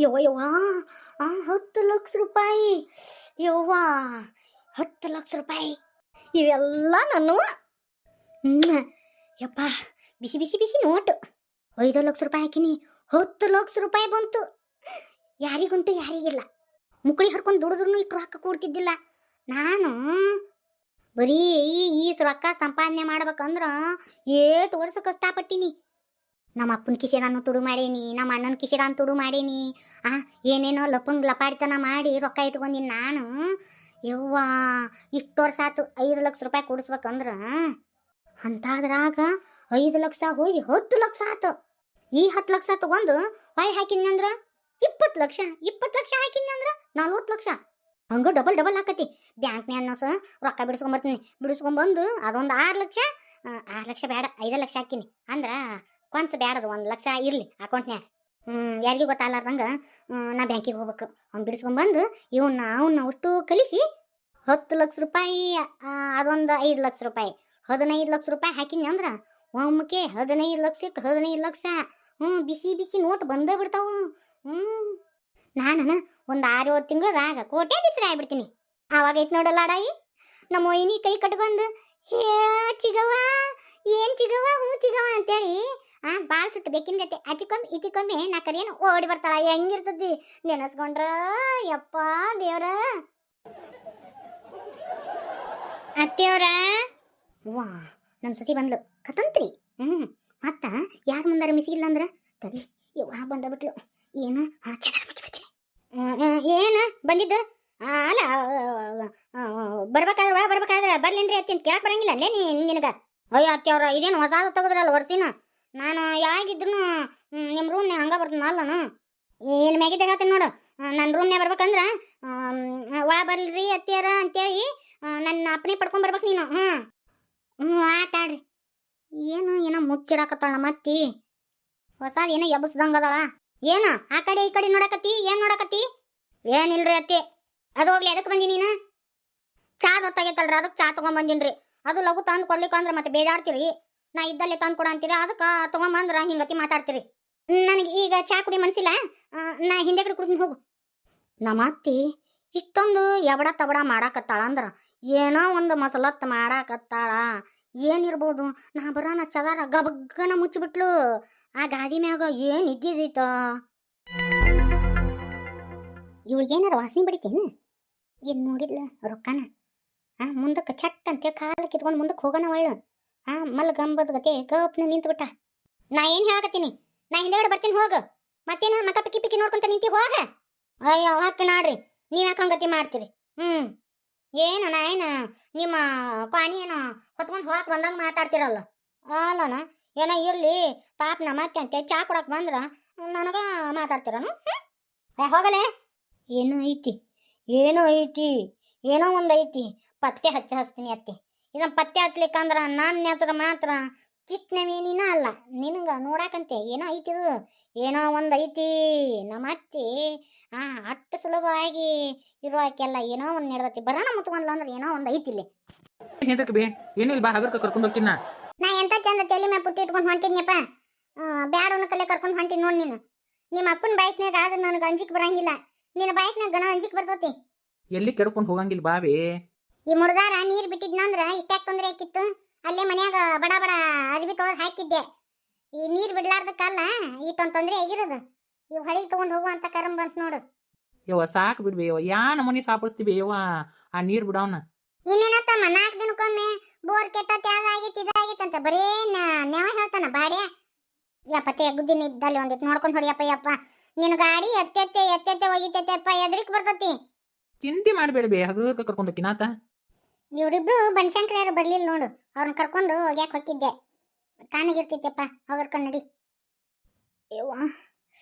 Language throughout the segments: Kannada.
ಯವ್ವ ಯವ್ವ 10 ಲಕ್ಷ ರೂಪಾಯಿ. ಯವ್ವ 10 ಲಕ್ಷ ರೂಪಾಯಿ ಇವೆಲ್ಲ ನಾನು. ಯಪ್ಪ, ಬಿಸಿ ಬಿಸಿ ಬಿಸಿ ನೋಟು. 5 ಲಕ್ಷ ರೂಪಾಯಿ ಹಾಕಿನಿ, 10 ಲಕ್ಷ ರೂಪಾಯಿ ಬಂತು. ಯಾರಿಗುಂಟು ಯಾರಿಗಿಲ್ಲ. ಮುಕಳಿ ಹರ್ಕೊಂಡು ದುಡಿದ್ರು ಇಷ್ಟು ರೊಕ್ಕ ಕೊಡ್ತಿದ್ದಿಲ್ಲ ನಾನು. ಬರೀ ಈ ರೊಕ್ಕ ಸಂಪಾದನೆ ಮಾಡ್ಬೇಕಂದ್ರ ಏಟು ವರ್ಷ ಕಷ್ಟಪಟ್ಟಿನಿ. ನಮ್ಮ ಅಪ್ಪನ ಕಿಶೆದಾನು ತುಡು ಮಾಡೀನಿ, ನಮ್ಮ ಅಣ್ಣನ ಕಿಶೆದಾನು ತುಡು ಮಾಡೀನಿ. ಏನೇನೋ ಲಪಂಗ್ ಲಪಾಡಿತನ ಮಾಡಿ ರೊಕ್ಕ ಇಟ್ಕೊಂಡಿನಿ ನಾನು. ಯವ್ವ, ಇಷ್ಟು ವರ್ಷ ಆತು 5 ಲಕ್ಷ ರೂಪಾಯಿ ಕೊಡಿಸ್ಬೇಕಂದ್ರ. ಅಂತಾದ್ರಾಗ 5 ಲಕ್ಷ ಹೋಗಿ 10 ಲಕ್ಷ ಆತು. ಈ 10 ಲಕ್ಷ ತಗೊಂಡು ಹೊಯ್ ಹಾಕಿನಿ ಅಂದ್ರ 20 ಲಕ್ಷ. 20 ಲಕ್ಷ ಹಾಕಿನಿ ಅಂದ್ರ 40 ಲಕ್ಷ. ಹಂಗ ಡಬಲ್ ಡಬಲ್ ಹಾಕತಿ. ಬ್ಯಾಂಕ್ನ್ಯಾಗ ರೊಕ್ಕ ಬಿಡಿಸ್ಕೊಂಬಂದು ಅದೊಂದು 6 ಲಕ್ಷ. 6 ಲಕ್ಷ ಬೇಡ, 5 ಲಕ್ಷ ಹಾಕಿನಿ ಅಂದ್ರ ಕೊಂಚ ಬೇಡದು, 1 ಲಕ್ಷ ಇರ್ಲಿ ಅಕೌಂಟ್ನ್ಯಾಗ. ಯಾರಿಗೂ ಗೊತ್ತಾಗ್ಲಾರ್ದಂಗ ನಾ ಬ್ಯಾಂಕಿಗೆ ಹೋಗ್ಬೇಕು. ಅವ್ನು ಬಿಡಿಸ್ಕೊಂಬಂದು ಅವನ್ನ ಅಷ್ಟು ಕಲಿಸಿ 10 ಲಕ್ಷ ರೂಪಾಯಿ, ಅದೊಂದು 5 ಲಕ್ಷ ರೂಪಾಯಿ, 15 ಲಕ್ಷ ರೂಪಾಯಿ ಹಾಕಿನಿ ಅಂದ್ರ ಒಮ್ಮಕ್ಕೆ 15 ಲಕ್ಷಕ್ಕೆ 15 ಲಕ್ಷ. ಬಿಸಿ ಬಿಸಿ ನೋಟ್ ಬಂದೇ ಬಿಡ್ತಾವು. ನಾನು ಒಂದು 6-7 ತಿಂಗಳದಾಗ ಕೋಟ್ಯಾಧೀಶ್ವರ ಆಗ್ಬಿಡ್ತೀನಿ. ಆವಾಗ ಐತ್ ನೋಡಲ್ಲ ಅಡಾಯಿ, ನಮ್ಮ ಒಯ್ನಿ ಕೈ ಕಟ್ಕೊಂಡು ಹೇ ಚಿಗವ್ವ, ಏನ್ ಚಿಗವ್ವ, ಹ್ಞೂ ಚಿಗವ್ವ ಅಂತೇಳಿ ಭಾಳ ಸುಟ್ಟು ಬೇಕಿಂದೈತೆ ಅಚಿಕೊಮ್ಮೆ ಇಚಿಕೊಮ್ಮೆ ನಾ ಕರಿಯೇನು ಓಡಿ ಬರ್ತಾಳ. ಹೆಂಗಿರ್ತತಿ ನೆನೆಸ್ಕೊಂಡ್ರ ಯಪ್ಪ ದೇವ್ರ. ಅತ್ತೆಯವ್ರ, ವಾ ನಮ್ಮ ಸೊಸಿ ಬಂದ್ಲು ಕತಂತ್ರಿ. ಮತ್ತ ಯಾರ ಮುಂದಾರ ಮಿಸಿಗಿಲ್ಲ ಅಂದ್ರ ತಡಿ ಯವ್ವ ಬಂದ ಬಿಟ್ಲು. ಏನು ಚೆನ್ನಾಗಿ ಮುಚ್ಚಿಬಿಡ್ತೀನಿ. ಏನು ಬಂದಿದ್ದು? ಅಲ್ಲ ಬರ್ಬೇಕಾದ್ರೆ ಬರ್ಲೇನ್ರಿ ಅತ್ತಿ ಅಂತ ಕೇಳಕ್ ಬರಂಗಿಲ್ಲ ಅಲ್ಲೇ ನಿನಗ? ಅಯ್ಯೋ ಅತ್ತೆಯವ್ರ, ಇದೇನು ಹೊಸಾದ ತೆಗೆದ್ರಲ್ಲ ವರ್ಷಿನ. ನಾನು ಯಾವಾಗಿದ್ರು ನಿಮ್ಮ ರೂಮ್ನೇ ಹಂಗ ಬರ್ತೀನಿ ಅಲ್ಲನು. ಏನು ಮ್ಯಾಗಿ ತೆಗತ್ತೀನಿ ನೋಡು. ನನ್ನ ರೂಮ್ನೇ ಬರ್ಬೇಕಂದ್ರ ವಾ ಬರ್ಲ್ರಿ ಅತ್ತಿಯರ ಅಂತೇಳಿ ನನ್ನ ಅಪ್ಪನೇ ಪಡ್ಕೊಂಬರ್ಬೇಕು ನೀನು. ಆತಾಡ್ರಿ. ಏನೋ ಮುಚ್ಚಿಡಾಕತ್ತಾಳ ಮತ್ತಿ. ಹೊಸಾದ ಏನೋ ಎಬ್ಬಸ್ದಂಗದಳ. ಏನು ಆ ಕಡೆ ಈ ಕಡೆ ನೋಡಕತ್ತಿ? ಏನು ನೋಡಕತ್ತಿ? ಏನಿಲ್ರಿ ಅತ್ತಿ. ಅದು ಹೋಗ್ಲಿ, ಅದಕ್ಕೆ ಬಂದಿ ನೀನು? ಚಾ ಹೊತ್ತಾಗೈತಲ್ರಿ, ಅದಕ್ಕೆ ಚಾ ತೊಗೊಂಬಂದಿನ್ರಿ. ಅದು ಲಘು ತಂದು ಕೊಡ್ಲಿಕ್ಕಂದ್ರೆ ಮತ್ತೆ ಬೇಜಾಡ್ತೀರಿ. ನಾ ಇದ್ದಲ್ಲೇ ತಂದು ಕೊಡ ಅಂತೀರಿ, ಅದಕ್ಕೆ ತೊಗೊಂಬಂದ್ರೆ ಹಿಂಗತಿ ಮಾತಾಡ್ತೀರಿ. ನನಗೆ ಈಗ ಚಾ ಕುಡಿ ಮನಸ್ಸಿಲ್ಲ, ನಾ ಹಿಂದೆ ಕಡೆ ಕುಡ್ತೀನಿ ಹೋಗು. ನಮ್ಮ ಅತ್ತಿ ಇಷ್ಟೊಂದು ಎಬಡ ತಬಡ ಮಾಡಾಕತ್ತಾಳ ಅಂದ್ರ ಏನೋ ಒಂದು ಮಸಲತ್ತು ಮಾಡಾಕತ್ತಾಳ. ಏನಿರ್ಬೋದು? ನಾ ಬರೋಣ ಚದಾರ ಗಬಗ್ಗನ ಮುಚ್ಚಿಬಿಟ್ಲು. ಆ ಗಾದಿ ಮ್ಯಾಗ ಏನು ಇದ್ದಿದ್ದೀತ? ಇವಳಿಗೇನಾರ ವಾಸನೆ ಬಿಡಿತೇನು? ಏನು ನೋಡಿದ್ಲ ರೊಕ್ಕನ? ಮುಂದಕ್ಕೆ ಚಟ್ ಅಂತೇಳಿ ಕಾಲು ಕಿತ್ಕೊಂಡು ಮುಂದಕ್ಕೆ ಹೋಗೋಣ ಒಳ್ಳು. ಮಲ್ಗಂಬದ ಗತೆ ಗಪ್ನ ನಿಂತ್ಬಿಟ್ಟ. ನಾ ಏನು ಹೇಳಕತ್ತೀನಿ? ನಾ ಹಿಂದೆಗಡೆ ಬರ್ತೀನಿ ಹೋಗು. ಮತ್ತೇನ ಮಕ್ಕ ಪಿಕ್ಕಿ ಪಿಕ್ಕಿ ನೋಡ್ಕೊಂತ ನಿಂತಿ ಹೋಗ. ಅಯ್ಯೋ ಹಾಕಿ ನಾಡ್ರಿ, ನೀವು ಯಾಕೆ ಹಂಗತಿ ಮಾಡ್ತೀರಿ? ಏನು ನಾ ಏನು ನಿಮ್ಮ ಪಾನಿ ಏನೋ ಹೊತ್ಕೊಂಡು ಹೋಗಕ್ಕೆ ಬಂದಂಗೆ ಮಾತಾಡ್ತಿರಲ್ಲ. ಅಲ್ಲನ ಏನೋ ಇರಲಿ ಪಾಪ ಮತ್ತೆ ಅಂತ ಚಾ ಕೊಡಕ್ಕೆ ಬಂದ್ರೆ ನನಗೆ ಮಾತಾಡ್ತಿರನು? ಹೋಗಲೇ. ಏನೋ ಐತಿ ಏನೋ ಒಂದು ಐತಿ. ಪತ್ತೆ ಹಚ್ತೀನಿ ಅತ್ತಿ. ಇದನ್ನು ಪತ್ತೆ ಹಚ್ಲಿಕ್ಕಂದ್ರೆ ನನ್ನ ಹೆಸರು ಮಾತ್ರ ಕಿತ್ನವೇನಿನ ಅಲ್ಲ, ನಿನಗೆ ನೋಡಾಕಂತೆ ಏನೋ ಐತಿದು. ಏನೋ ಒಂದು ಐತಿ ನಮ್ಮ ಅತ್ತಿ. ಅಷ್ಟು ಸುಲಭವಾಗಿ ಇರೋಕೆಲ್ಲ ಏನೋ ಒಂದು ನಡೆದತಿ. ಬರೋಣ ಮುತ್ಕೊಂಡ್ಲ ಅಂದ್ರೆ ಏನೋ ಒಂದು ಐತಿ ಇಲ್ಲಿ. ಏನು ಇಲ್ಲ ಬಾ, ಹಗರ್ಕ ಕರ್ಕೊಂಡು ಹೋಗ್ತೀನಿ. ನಾ ಎಂತ ಚಂದ ತಲೆ ಮ್ಯಾಗ ಪುಟ್ಟಿ ಇಟ್ಕೊಂಡು ಹೊಂಟಿದ್ನಪ್ಪ. ಬ್ಯಾಡವನ್ನ ಕಲೆ ಕರ್ಕೊಂಡು ಹೊಂಟಿನಿ ನೋಡಿ ನೀನು. ನಿಮ್ಮ ಅಪ್ಪನ ಬೈಕ್ನಾಗ ಆದ್ರೆ ನನಗೆ ಅಂಜಿಕೆ ಬರಂಗಿಲ್ಲ, ನಿನ್ನ ಬೈಕ್ನಾಗ ಗನ ಅಂಜಿಕೆ ಬರ್ತತಿ. ಎಲ್ಲಿ ಕೆಡ್ಕೊಂಡು ಹೋಗಂಗಿಲ್ಲ ಬಾವಿ. ಈ ಮುಡ್ದಾರ ನೀರು ಬಿಟ್ಟಿದ್ನಂದ್ರ ಇಷ್ಟಾಕ್ ತೊಂದರೆ ಆಕಿತ್ತು. ಅಲ್ಲೇ ಮನ್ಯಾಗ ಬಡ ಬಡ ಅರ್ಬಿ ತೊಳೆದು ಹಾಕಿದ್ದೆ. ಈ ನೀರು ಬಿಡ್ಲಾರ್ದಕ್ಕಲ್ಲ ಇಷ್ಟೊಂದು ತೊಂದರೆ ಆಗಿರೋದು. ಈ ಹೊಳಿಗೆ ತಗೊಂಡು ಹೋಗುವಂತ ಕರಂ ಬಂತು ನೋಡು. ಯವ್ವ ಸಾಕು ಬಿಡ್ಬಿ ಯವ್ವ, ಯಾ ನಮೂನಿ ಸಾಪಿಸ್ತೀವಿ ಯವ್ವ ಆ ನೀರು ಬಿಡವನ. ಇನ್ನೇನತ್ತಮ್ಮ 4 ದಿನಕ್ಕೊಮ್ಮೆ ಬೋರ್ ಕೆಟ್ಟತಿ ಅದಾಗಿತ್ತು ಇದಾಗಿತ್ತು ಅಂತ ಬರೇ ನೆವ ಹೇಳ್ತಾನ ಬಾಡ್ಯ. ಯಪ್ಪತ್ತೆ ಗುದ್ದಿನ ಇದ್ದಲ್ಲಿ ಒಂದಿಟ್ಟು ನೋಡ್ಕೊಂಡು ಹೊಡಿಯಪ್ಪ. ಯಪ್ಪ ನಿನ್ನ ಗಾಡಿ ಎತ್ತೆ ಒಗಿತೈತೆಪ್ಪ, ಎದ್ರಿಕ್ ಬರ್ತತಿ. ಚಿಂತೆ ಮಾಡಬೇಡ್ಬಿ, ಹಗರ್ಕ ಕರ್ಕೊಂಡು ಹೋಗ್ತೀನಾತ. ಇವರಿಬ್ರು ಬನಶಂಕರ ಬರ್ಲಿಲ್ಲ ನೋಡು, ಅವ್ರನ್ನ ಕರ್ಕೊಂಡು ಹೋಗ್ಯಾಕೆ ಹೊಕ್ಕಿದ್ದೆ. ಕಾಣಿಗಿರ್ತಿತ್ತಪ್ಪ ಹೋಗರ್ಕ ನಡಿ. ಯವ್ವ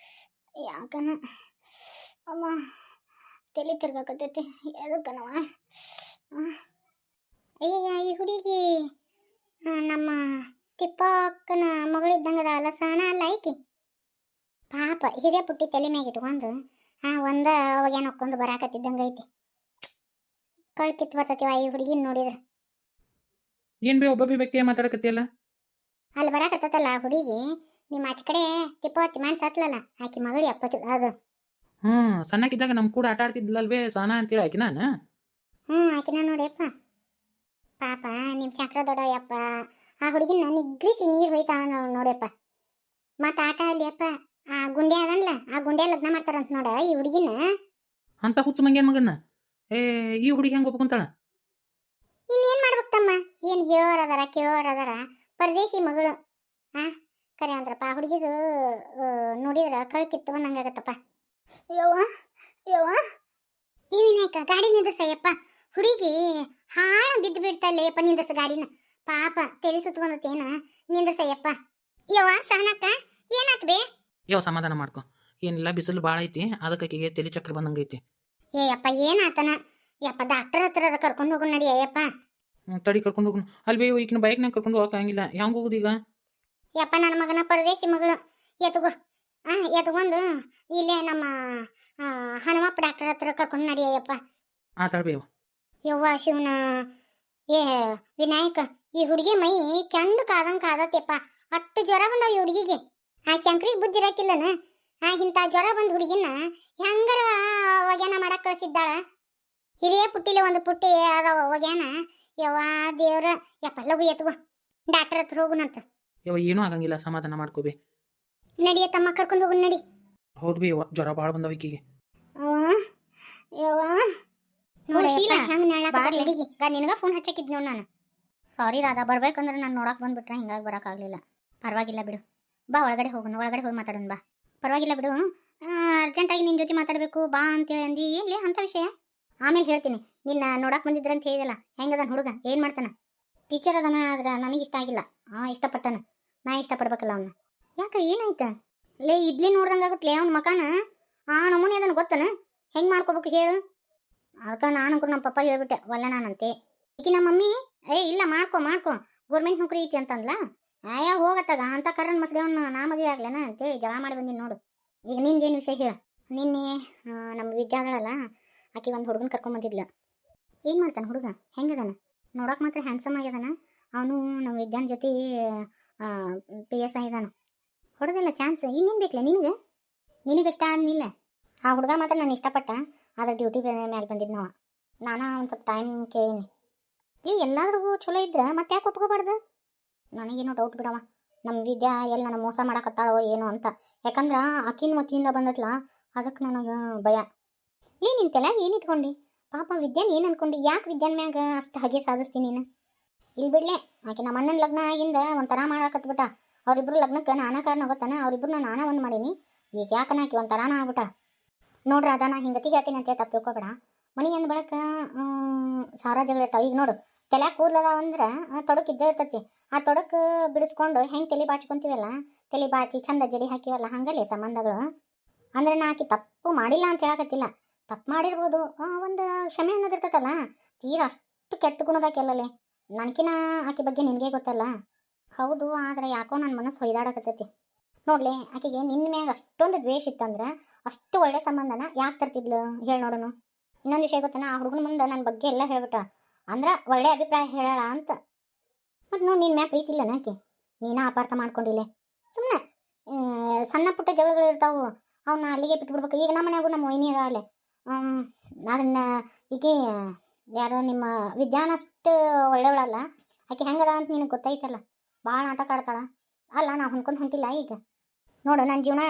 ಯಾಕನ ಅಮ್ಮ ತಲೆ ತಿರ್ಗಾಕತ್ತೈತಿ, ಎದಕ್ಕನವ? ಅಯ್ಯ ಈ ಹುಡುಗಿ ನಮ್ಮ ತಿಪ್ಪಕ್ಕನ ಮಗಳಿದ್ದಂಗದ ಅಲ್ಲ, ಸಹನ ಅಲ್ಲ ಐಕಿ. ಪಾಪ ಹಿರಿಯ ಪುಟ್ಟಿ ತಲೆ ಮ್ಯಾಗ ಇಟ್ಕೊಂಡು ಅವಾಗೇನು ಹೊಕ್ಕೊಂಡು ಬರಾಕತ್ತಿದ್ದಂಗೆ ಐತಿ. ಕಳ್ಕಿತ್ತು ಬರ್ತತಿವ ಈ ಹುಡುಗಿನ ನೋಡಿದ್ರೆ. ಏನ್ ಬೇ ಒಬ್ಬೊಬ್ಬ ವ್ಯಕ್ತಿ ಮಾತಾಡಕತ್ತಿಯಲ್ಲ? ಅಲ್ಲಿ ಬರಾಕತ್ತಲ್ಲ ಹುಡುಗಿ, ನಿಮ್ಮ ಆಚ ಕಡೆ ತಿಪ್ಪವತ್ತಿ ಮನ್ಸು ಹತ್ಲಲ್ಲ ಆಕಿ ಮಗಳಿ ಅಪ್ಪತ್ತು ಅದು. ಹ್ಞೂ ಸಣ್ಣಕ್ಕಿದ್ದಾಗ ನಮ್ಮ ಕೂಡ ಆಟ ಆಡ್ತಿದ್ಲಲ್ವೇ ಸಹನಾ ಅಂತೇಳಿ ಆಕಿ ನಾನು. ಆಕಿನ ನೋಡಿಯಪ್ಪ ಪಾಪ ನಿಮ್ಮ ಚಕ್ರ ದೊಡ್ಡವಯ್ಯಪ್ಪ. ಆ ಹುಡುಗಿನ ನಿಗ್ರಿಸಿ ನೀರು ಹೋಯ್ತಾವ ನೋಡಿಯಪ್ಪ. ಮತ್ತೆ ಆಟ ಆಡ್ಲಿಯಪ್ಪ ಆ ಗುಂಡೆ ಅದನ್ಲ ಆ ಗುಂಡೆ ಲಗ್ನ ಮಾಡ್ತಾರಂತ ನೋಡ ಈ ಹುಡುಗಿನ. ಅಂತ ಹುಚ್ಚು ಮಂಗೇನ್ ಮಗನ್ನ ಈ ಹುಡುಗಿ ಹೆಂಗೆ ಒಪ್ಕೊಂತಾಳ? ಇನ್ನೇನ್ ಮಾಡ್ಬೇಕು ತಮ್ಮ, ಏನ್ ಹೇಳೋರ್ ಅದಾರ ಕೇಳೋರ್ ಅದಾರ. ಪರದೇಶಿ ಮಗಳು ಕರೆ ಅಂದ್ರಪ್ಪ ಆ ಹುಡುಗಿದು ನೋಡಿದ್ರ ಕಳ್ಕಿತ್ತು ಬಂದಂಗಾಗತ್ತಪ್ಪ. ಯವ್ವ ಯವ್ವ ಈ ವಿನಾಯಕ ಗಾಡಿ ನಿಂದ್ರಸಯ್ಯಪ್ಪ. ಹುಡುಗಿ ಹಾಳ ಬಿದ್ದು ಬಿಡ್ತಲ್ಲೇಪ್ಪ, ನಿಂದ್ರಸ ಗಾಡಿನ. ಪಾಪ ತೆಲಿ ಸುತ್ತಕೊಂಡತೇನ, ನಿಂದ್ರಸಯ್ಯಪ್ಪ. ಯವ್ವ ಸಹನಕ್ಕ ಏನಾತ್ ಬೇ? ಯಾವ ಸಮಾಧಾನ ಮಾಡ್ಕೊ, ಏನಿಲ್ಲ ಬಿಸಿಲು ಭಾಳ ಐತಿ ಅದಕ್ಕೆ ತಲೆ ಚಕ್ರ ಬಂದಂಗೈತಿ. ಏಯಪ್ಪ ಏನಾತನ ಯಪ್ಪ, ಡಾಕ್ಟರ್ ಹತ್ರ ಕರ್ಕೊಂಡು ಹೋಗು ನಡಿ ಅಯ್ಯಪ್ಪ. ತಡಿ ಕರ್ಕೊಂಡು ಹೋಗೋಣ. ಅಲ್ಲಿ ಬೇ ಈಗಿನ ಬೈಕ್ನಾಗ ಕರ್ಕೊಂಡು ಹೋಗಕ್ಕಾಗಿಲ್ಲ, ಹೆಂಗೆ ಹೋಗುದು ಈಗ? ಯಪ್ಪ ನನ್ನ ಮಗನ ಪರದೇಶಿ ಮಗಳು ಎತ್ಗೋ ಎತ್ಕೊಂಡು ಇಲ್ಲೇ ನಮ್ಮ ಹನುಮಪ್ಪ ಡಾಕ್ಟರ್ ಹತ್ರ ಕರ್ಕೊಂಡು ನಡಿ ಅಯ್ಯಪ್ಪ. ಆತಾಡ್ಬೇವ ಯವ್ವ ಶಿವನ. ಏ ವಿನಾಯಕ ಈ ಹುಡುಗಿ ಮೈ ಕೆಂಡು ಕಾದಂಗೆ ಕಾದತ್ತೆಪ್ಪ. ಅಷ್ಟು ಜ್ವರ ಬಂದವ ಈ ಹುಡುಗಿಗೆ. ಆ ಶಂಕರಿಗೆ ಬುದ್ಧಿ ಇರಕ್ಕಿಲ್ಲನ ಇಂಥ ಜ್ವರ ಬಂದ ಹುಡುಗಿನ ಹೆಂಗಾರ ಒಗ್ಯಾನ ಮಾಡಕ್ ಕಳಿಸಿದ್ದಾಳ. ಹಿರಿಯ ಪುಟ್ಟಿಲೆ ಒಂದು ಪುಟ್ಟಿ ಅದ ಒಗ್ಯಾನ. ಯವ್ವ ದೇವ್ರ ಯಪ್ಪ ಲಗು ಎತ್ಗೋ ಡಾಕ್ಟರ್ ಹತ್ರ ಹೋಗುನಂತ. ಯವ ಏನೂ ಆಗಂಗಿಲ್ಲ, ಸಮಾಧಾನ ಮಾಡ್ಕೋಬೇ. ನಡಿಯ ತಮ್ಮ ಕರ್ಕೊಂಡು ಹೋಗು ನಡಿ. ಹೌದು ಬೇ ಜ್ವರ ಭಾಳ ಬಂದವ ಈಕಿಗೆ. ನಿನಗ ಫೋನ್ ಹಚ್ಚಕ್ಕಿದ್ ನೋಡ್ ನಾನು. ಸಾರಿ ರಾಧಾ, ಬರ್ಬೇಕಂದ್ರೆ ನಾನು ನೋಡಕ್ ಬಂದ್ಬಿಟ್ರೆ ಹಿಂಗಾಗಿ ಬರೋಕ್ಕಾಗಲಿಲ್ಲ. ಪರವಾಗಿಲ್ಲ ಬಿಡು, ಬಾ ಒಳಗಡೆ ಹೋಗೋಣ, ಒಳಗಡೆ ಹೋಗಿ ಮಾತಾಡೋಣ ಬಾ. ಪರವಾಗಿಲ್ಲ ಬಿಡು, ಅರ್ಜೆಂಟಾಗಿ ನಿನ್ನ ಜೊತೆ ಮಾತಾಡಬೇಕು ಬಾ ಅಂತೇಳಿ ಅಂದು ಏನ್ಲಿ ಅಂಥ ವಿಷಯ ಆಮೇಲೆ ಹೇಳ್ತೀನಿ. ನಿನ್ನ ನೋಡಕ್ ಬಂದಿದ್ರ ಅಂತ ಹೇಳಿದಲ್ಲ, ಹೆಂಗದಾನ ಹುಡುಗ, ಏನು ಮಾಡ್ತಾನ? ಟೀಚರ್ ಅದಾನ, ಆದ್ರೆ ನನಗೆ ಇಷ್ಟ ಆಗಿಲ್ಲ. ಇಷ್ಟಪಟ್ಟನ, ನಾ ಇಷ್ಟಪಡ್ಬೇಕಲ್ಲ ಅವನ್ನ. ಯಾಕೆ ಏನಾಯ್ತ ಲೇ? ಇಡ್ಲಿ ನೋಡ್ದಂಗಾಗತ್ಲೇ ಅವ್ನ ಮಕಾನ. ನಮೂನಿ ಅದನ್ನು ಗೊತ್ತನ ಹೆಂಗೆ ಮಾಡ್ಕೋಬೇಕು ಹೇಳು? ಅದಕ್ಕೆ ನಾನು ನಮ್ಮ ಪಪ್ಪ ಹೇಳ್ಬಿಟ್ಟೆ ಒಲ್ಲ ನಾನಂತೆ. ಈಕಿ ನಮ್ಮ ಮಮ್ಮಿ ಇಲ್ಲ ಮಾಡ್ಕೊ ಗೌರ್ಮೆಂಟ್ ನೌಕರಿ ಐತಿ ಅಂತಂದ್ಲ. ಹೋಗತ್ತಾಗ ಅಂತ ಕರನ್ ಮಸ್ದೇವನ್ನ ನಾ ಮದುವೆ ಆಗ್ಲೇನ ಅಂತೆ ಜಗಳ ಮಾಡಿ ಬಂದಿನಿ ನೋಡು. ಈಗ ನಿಂದೇನು ವಿಷಯ ಹೇಳ? ನಿನ್ನೆ ನಮ್ಮ ವಿದ್ಯಾಗಳಲ್ಲ ಆಕಿ ಒಂದು ಹುಡುಗನ ಕರ್ಕೊಂಬಂದಿದ್ಲ. ಏನು ಮಾಡ್ತಾನೆ ಹುಡುಗ? ಹೆಂಗದಾನ? ನೋಡೋಕೆ ಮಾತ್ರ ಹ್ಯಾಂಡ್ಸಮ್ ಆಗ್ಯದಾನ. ಅವನು ನಮ್ಮ ವಿದ್ಯಾನ ಜೊತೆ PSI ಇದಾನ. ಹೊಡೆದಿಲ್ಲ ಚಾನ್ಸ್. ಇನ್ನೇನು ಬೇಕಲ್ಲ ನಿನಗೆ ಇಷ್ಟ ಆದ್ನಿಲ್ಲ. ಆ ಹುಡುಗ ಮಾತ್ರ ನಾನು ಇಷ್ಟಪಟ್ಟ, ಆದ್ರೆ ಡ್ಯೂಟಿ ಮೇಲೆ ಬಂದಿದ್ದು ನಾನು ಒಂದು ಸ್ವಲ್ಪ ಟೈಮ್ ಕೇಳೀನಿ. ಈಗ ಎಲ್ಲಾದ್ರಿಗೂ ಚಲೋ ಇದ್ರೆ ಮತ್ತೆ ಯಾಕೆ ಒಪ್ಕೋಬಾರ್ದು? ನನಗೇನೋ ಡೌಟ್ ಬಿಡವ, ನಮ್ಮ ವಿದ್ಯಾ ಎಲ್ಲ ನಾನು ಮೋಸ ಮಾಡಕತ್ತಾಳೋ ಏನೋ ಅಂತ. ಯಾಕಂದ್ರೆ ಆಕಿನ ಮತ್ತಿಯಿಂದ ಬಂದತ್ಲ, ಅದಕ್ಕೆ ನನಗೆ ಭಯ. ನಿಂತೆಲ್ಲ ಏನು ಇಟ್ಕೊಂಡು ಪಾಪ ವಿದ್ಯಾನ ಏನು ಅನ್ಕೊಂಡು? ಯಾಕೆ ವಿದ್ಯಾನ ಮ್ಯಾಗ ಅಷ್ಟು ಹಾಗೆ ಸಾಧಿಸ್ತೀನಿ ನೀನು? ಇಲ್ಲಿ ಬಿಡ್ಲೆ, ಆಕೆ ನಮ್ಮ ಅಣ್ಣನ ಲಗ್ನ ಆಗಿಂದ ಒಂಥರ ಮಾಡಾಕತ್ಬಿಟ್ಟ. ಅವರಿಬ್ರು ಲಗ್ನಕ್ಕೆ ನಾನಾ ಕಾರಣ ಗೊತ್ತಾನ, ಅವರಿಬ್ರು ನಾನಾ ಒಂದು ಮಾಡೀನಿ. ಈಗ ಯಾಕನ ಆಕೆ ಒಂಥರಾನ ಆಗ್ಬಿಟ್ಟ ನೋಡ್ರಿ. ಅದ ನಾ ಹಿಂಗತಿಗೆ ಹೇಳ್ತೀನಿ ಅಂತ ತಪ್ಪು ತಿಳ್ಕೊಬೇಡ. ಮನಿ ಅಂದ ಬಳಕ ಸಾವಿರ ಜಗಳ ಇರ್ತಾವ. ಈಗ ನೋಡು, ತಲೆ ಕೂದಲದ ಅಂದ್ರೆ ತೊಡಕು ಇದ್ದೇ ಇರ್ತೈತಿ. ಆ ತೊಡಕು ಬಿಡಿಸ್ಕೊಂಡು ಹೆಂಗೆ ತಲೆ ಬಾಚ್ಕೊಂತೀವಲ್ಲ, ತಲೆ ಬಾಚಿ ಚಂದ ಜಡಿ ಹಾಕಿವಲ್ಲ, ಹಂಗಲ್ಲೇ ಸಂಬಂಧಗಳು. ಅಂದ್ರೆ ನಾ ಆಕಿ ತಪ್ಪು ಮಾಡಿಲ್ಲ ಅಂತ ಹೇಳಕತ್ತಿಲ್ಲ, ತಪ್ಪು ಮಾಡಿರ್ಬೋದು. ಒಂದು ಕ್ಷಮೆ ಅನ್ನೋದಿರ್ತೈತಲ್ಲ, ತೀರ ಅಷ್ಟು ಕೆಟ್ಟ ಗುಣದಾಕೆಲ್ಲೇ. ನನಕಿನ ಆಕೆ ಬಗ್ಗೆ ನಿನಗೆ ಗೊತ್ತಲ್ಲ. ಹೌದು, ಆದರೆ ಯಾಕೋ ನನ್ನ ಮನಸ್ಸು ಹೊಯ್ದಾಡಕತ್ತೈತಿ. ನೋಡ್ಲಿ, ಆಕೆಗೆ ನಿನ್ನ ಮ್ಯಾಗ ಅಷ್ಟೊಂದು ದ್ವೇಷ ಇತ್ತಂದ್ರೆ ಅಷ್ಟು ಒಳ್ಳೆ ಸಂಬಂಧನ ಯಾಕೆ ತರ್ತಿದ್ಲು ಹೇಳಿ ನೋಡೋಣ. ಇನ್ನೊಂದು ವಿಷಯ ಗೊತ್ತಾನ, ಆ ಹುಡುಗನ ಮುಂದೆ ನನ್ನ ಬಗ್ಗೆ ಎಲ್ಲ ಹೇಳ್ಬಿಟ್ಟ, ಅಂದ್ರೆ ಒಳ್ಳೆ ಅಭಿಪ್ರಾಯ ಹೇಳೋಣ ಅಂತ. ಮತ್ತು ನೋಡಿ ನಿನ್ನ ಮ್ಯಾಗ ಪ್ರೀತಿ ಇಲ್ಲ ನಾಕೆ, ನೀನ ಅಪಾರ್ಥ ಮಾಡ್ಕೊಂಡಿಲ್ಲ. ಸುಮ್ಮನೆ ಸಣ್ಣ ಪುಟ್ಟ ಜಗಳಗಳು ಇರ್ತಾವು, ಅವನ್ನ ಅಲ್ಲಿಗೆ ಬಿಟ್ಬಿಡ್ಬೇಕು. ಈಗ ನಮ್ಮ ಮನೆಯಾಗೂ ನಮ್ಮ ವೈನಿ ಇರಲ್ಲ. ಅದನ್ನ ಈಕೆ ಯಾರೋ ನಿಮ್ಮ ವಿದ್ಯಾನಷ್ಟು ಒಳ್ಳೆಯವಳಲ್ಲ. ಆಕೆ ಹೆಂಗದ ಅಂತ ನಿನಗೆ ಗೊತ್ತೈತಲ್ಲ, ಭಾಳ ನಾಟಕ ಆಡ್ತಾಳ. ಅಲ್ಲ ನಾ ಹೊಂದ್ಕೊಂಡು ಹೊಂಟಿಲ್ಲ. ಈಗ ನೋಡು, ನನ್ನ ಜೀವನ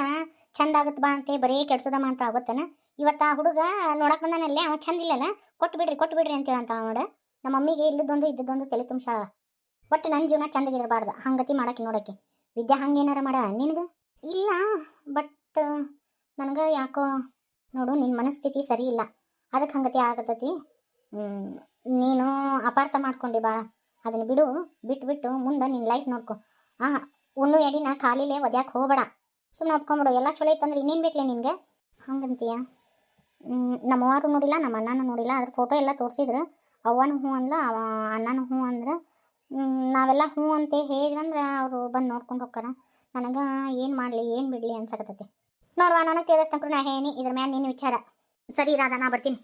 ಚಂದ ಆಗುತ್ತೆ ಬಾ ಅಂತ ಬರೀ ಕೆಡ್ಸೋದ ಮಾಡ್ತಾ ಆಗುತ್ತಾನ. ಇವತ್ತು ಆ ಹುಡುಗ ನೋಡಕ್ಕೆ ಬಂದಾನಲ್ಲೇ, ಅವ ಚಂದ ಇಲ್ಲಲ್ಲ, ಕೊಟ್ಟು ಬಿಡ್ರಿ ಅಂತೇಳಂತ ನೋಡು. ನಮ್ಮ ಮಮ್ಮಿಗೆ ಇದ್ದೊಂದು ತಲೆ ತುಂಬ್ಸಾಳ. ಒಟ್ಟು ನನ್ನ ಜೀವನ ಚಂದಗಿರಬಾರ್ದು, ಹಂಗತಿ ಮಾಡಕ್ಕೆ ನೋಡೋಕ್ಕೆ. ವಿದ್ಯಾ ಹಂಗೇನಾರ ಮಾಡ ನಿನಗೆ ಇಲ್ಲ. ಬಟ್ ನನಗೆ ಯಾಕೋ ನೋಡು, ನಿನ್ನ ಮನಸ್ಥಿತಿ ಸರಿ ಇಲ್ಲ, ಅದಕ್ಕೆ ಹಂಗತಿ ಆಗತೈತಿ. ನೀನು ಅಪಾರ್ಥ ಮಾಡ್ಕೊಂಡು ಭಾಳ. ಅದನ್ನು ಬಿಟ್ಟು ಮುಂದೆ ನಿನ್ನ ಲೈಫ್ ನೋಡ್ಕೊ. ಉಣ್ಣು ಎಡಿನ ಖಾಲಿಲೇ ಒದ್ಯಾಕೆ ಹೋಗಬೇಡ, ಸುಮ್ಮನೆ ಒಪ್ಕೊಂಬಿಡು. ಎಲ್ಲ ಚಲೋ ಇತ್ತಂದ್ರೆ ಇನ್ನೇನು ಬೇಕಲೇ ನಿನಗೆ? ಹಂಗಂತೀಯ? ನಮ್ಮವ್ವಾರು ನೋಡಿಲ್ಲ, ನಮ್ಮ ಅಣ್ಣನೂ ನೋಡಿಲ್ಲ. ಅದ್ರ ಫೋಟೋ ಎಲ್ಲ ತೋರಿಸಿದ್ರು. ಅವ್ವನೂ ಹ್ಞೂ ಅಂದ್ಲ, ಅಣ್ಣನೂ ಹ್ಞೂ ಅಂದ್ರೆ. ನಾವೆಲ್ಲ ಹ್ಞೂ ಅಂತ ಹೇಳಿದ್ರಂದ್ರೆ ಅವರು ಬಂದು ನೋಡ್ಕೊಂಡು ಹೋಗ್ತಾರ. ನನಗೆ ಏನು ಮಾಡಲಿ ಏನು ಬಿಡಲಿ ಅನ್ಸಕತ್ತೈತಿ. ನೋಡುವ, ನನಗೆ ತಿಳಿದಷ್ಟು ನಾ ಹೇಳಿ ಇದ್ರ ಮ್ಯಾಲೆ ನಿನ್ನ ವಿಚಾರ. ಸರಿ ರಾಧಾ, ನಾ ಬರ್ತೀನಿ.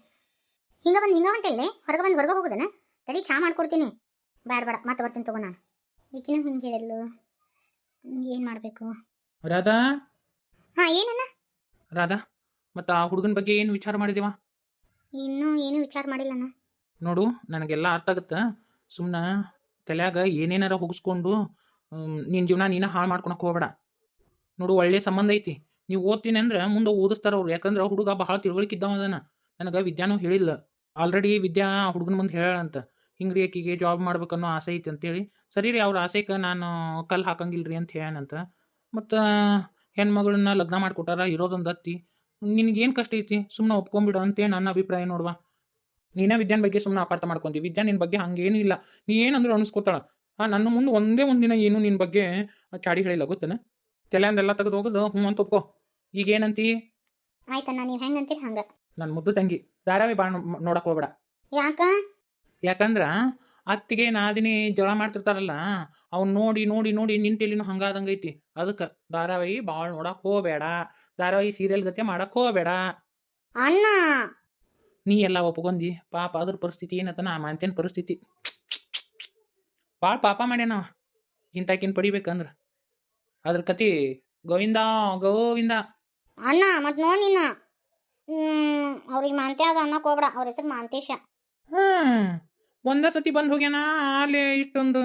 ಹಿಂಗೆ ಹೊಂಟಲ್ಲಿ ಹೊರಗೆ ಹೋಗುದನ? ತಡಿ, ಚಾ ಮಾಡ್ಕೊಡ್ತೀನಿ. ಬೇಡ ಮತ್ತೆ ಬರ್ತೀನಿ ತಗೋ. ನಾನು ಈಕಿನೂ ಹಿಂಗೆ ಹೇಳಿದ್ಲು, ಏನು ಮಾಡಬೇಕು? ರಾಧಾ, ಏನಣ್ಣ? ರಾಧಾ, ಮತ್ತು ಆ ಹುಡುಗನ ಬಗ್ಗೆ ಏನು ವಿಚಾರ ಮಾಡಿದೇವ? ಇನ್ನೂ ಏನು ವಿಚಾರ ಮಾಡಿಲ್ಲಣ್ಣ. ನೋಡು, ನನಗೆಲ್ಲ ಅರ್ಥ ಆಗುತ್ತೆ. ಸುಮ್ಮನೆ ತಲೆಯಾಗ ಏನೇನಾರ ಹೋಗಿಸ್ಕೊಂಡು ನಿನ್ನ ಜೀವನ ನೀನು ಹಾಳು ಮಾಡ್ಕೊಳಕ್ಕೆ ಹೋಗ್ಬೇಡ. ನೋಡು, ಒಳ್ಳೆ ಸಂಬಂಧ ಐತಿ. ನೀವು ಓದ್ತೀನಿ ಅಂದ್ರೆ ಮುಂದೆ ಓದಿಸ್ತಾರ ಅವ್ರು. ಯಾಕಂದ್ರೆ ಆ ಹುಡುಗ ಭಾಳ ತಿಳುವಳಿಕೆ ಇದ್ದಾವ ಅದನ್ನ. ನನಗೆ ವಿದ್ಯಾನೂ ಹೇಳಿಲ್ಲ. ಆಲ್ರೆಡಿ ವಿದ್ಯಾ ಹುಡುಗನ ಮುಂದೆ ಹೇಳಂತ, ಹಿಂಗ್ರಿ ಆಕಿಗೆ ಜಾಬ್ ಮಾಡ್ಬೇಕನ್ನೋ ಆಸೆ ಐತಿ ಅಂತೇಳಿ. ಸರಿ ರೀ, ಅವ್ರ ಆಸೆಗೆ ನಾನು ಕಲ್ಲು ಹಾಕಂಗಿಲ್ರಿ ಅಂತ ಹೇಳಂತ. ಮತ್ತು ಹೆಣ್ಮಗಳನ್ನ ಲಗ್ನ ಮಾಡಿಕೊಟ್ಟಾರ, ಇರೋದೊಂದು ಅತ್ತಿ. ನಿನಗೇನು ಕಷ್ಟ ಐತಿ? ಸುಮ್ಮನೆ ಒಪ್ಕೊಂಬಿಡು ಅಂತೇಳಿ ನನ್ನ ಅಭಿಪ್ರಾಯ ನೋಡುವ. ನೀನೇ ವಿದ್ಯಾನ ಬಗ್ಗೆ ಸುಮ್ಮನೆ ಅಪಾರ್ಥ ಮಾಡ್ಕೊಂಡಿ. ವಿದ್ಯಾ ನಿನ್ನ ಬಗ್ಗೆ ಹಂಗೇನೂ ಇಲ್ಲ. ನೀ ಏನಂದ್ರೆ ಅನಿಸ್ಕೋತಾಳ. ನನ್ನ ಮುಂದೆ ಒಂದೇ ಒಂದಿನ ಏನು ನಿನ್ನ ಬಗ್ಗೆ ಚಾಡಿ ಹೇಳಿಲ್ಲ ಗೊತ್ತೇನ? ತಲೆಯಂದೆಲ್ಲ ತೆಗೆದು ಹೋಗೋದು ಹ್ಞೂ ಅಂತ ಒಪ್ಕೋ. ಈಗ ಏನಂತಿ? ಆಯ್ತಣ್ಣ, ನೀವು ಹೆಂಗೆ ಅಂತೀರಿ ಹಂಗೆ. ನನ್ನ ಮುದ್ದು ತಂಗಿ, ಧಾರಾವಾಹಿ ಭಾಳ ನೋಡಕ್ಕೆ ಹೋಗ್ಬೇಡ. ಯಾಕ? ಯಾಕಂದ್ರೆ ಅತ್ತಿಗೆ ನಾದಿನಿ ಜಗಳ ಮಾಡ್ತಿರ್ತಾರಲ್ಲ, ಅವ್ನು ನೋಡಿ ನೋಡಿ ನೋಡಿ ನಿನ್ನ ತಲೆನೂ ಹಂಗಾದಂಗೈತಿ. ಅದಕ್ಕೆ ಧಾರಾವಾಹಿ ಭಾಳ ನೋಡಕ್ಕೆ ಹೋಗಬೇಡ. ಧಾರಾವಾಹಿ ಸೀರಿಯಲ್ ಗತೆ ಮಾಡಕ್ಕೆ ಹೋಗಬೇಡ. ಅಣ್ಣ, ನೀ ಎಲ್ಲ ಒಪ್ಕೊಂಡಿ. ಪಾಪ ಅದ್ರ ಪರಿಸ್ಥಿತಿ ಏನತ್ತ ನಾ ಮಾಂತೇನ ಪರಿಸ್ಥಿತಿ. ಭಾಳ ಪಾಪ ಮಾಡ್ಯಾನವ ಇಂತಾಕಿನ ಪಡಿಬೇಕಂದ್ರೆ. ಅದ್ರ ಕತಿ ಗೋವಿಂದ ಗೋವಿಂದ. ಅಣ್ಣ ಮತ್ತೆ ನೋಡಿ ನೀನು ಅವ್ರಿಗೆ ಮಾಂತೆ ಅದು ಅನ್ನಕ್ಕೆ ಹೋಗ್ಬೇಡ. ಅವ್ರ ಹೆಸರು ಮಾಂತೇಶ. ಒಂದ ಸತಿ ಬಂದು ಹೋಗ್ಯಾನ, ಆಲೆ ಇಷ್ಟೊಂದು